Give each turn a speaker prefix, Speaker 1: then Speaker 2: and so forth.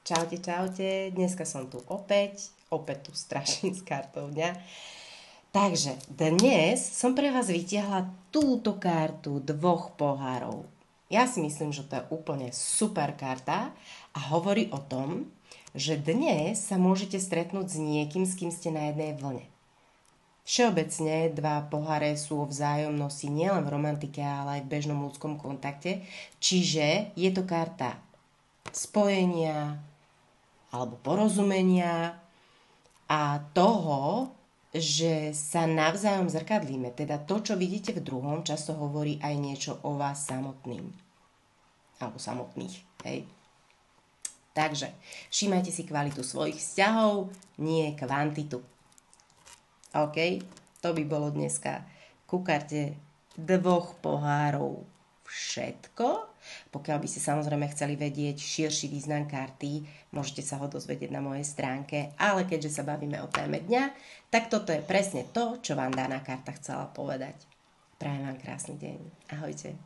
Speaker 1: Čaute, čaute, dneska som tu opäť tu straším s kartou dňa. Takže dnes som pre vás vytiahla túto kartu dvoch pohárov. Ja si myslím, že to je úplne super karta a hovorí o tom, že dnes sa môžete stretnúť s niekým, s kým ste na jednej vlne. Všeobecne dva poháre sú o vzájomnosti nielen v romantike, ale aj v bežnom ľudskom kontakte. Čiže je to karta spojenia alebo porozumenia a toho, že sa navzájom zrkadlíme. Teda to, čo vidíte v druhom, často hovorí aj niečo o vás samotným. Alebo samotných. Hej. Takže všímajte si kvalitu svojich vzťahov, nie kvantitu. OK? To by bolo dneska ku karte dvoch pohárov všetko. Pokiaľ by ste samozrejme chceli vedieť širší význam karty, môžete sa ho dozvedieť na mojej stránke, ale keďže sa bavíme o téme dňa, tak toto je presne to, čo vám daná karta chcela povedať. Prajem vám krásny deň. Ahojte.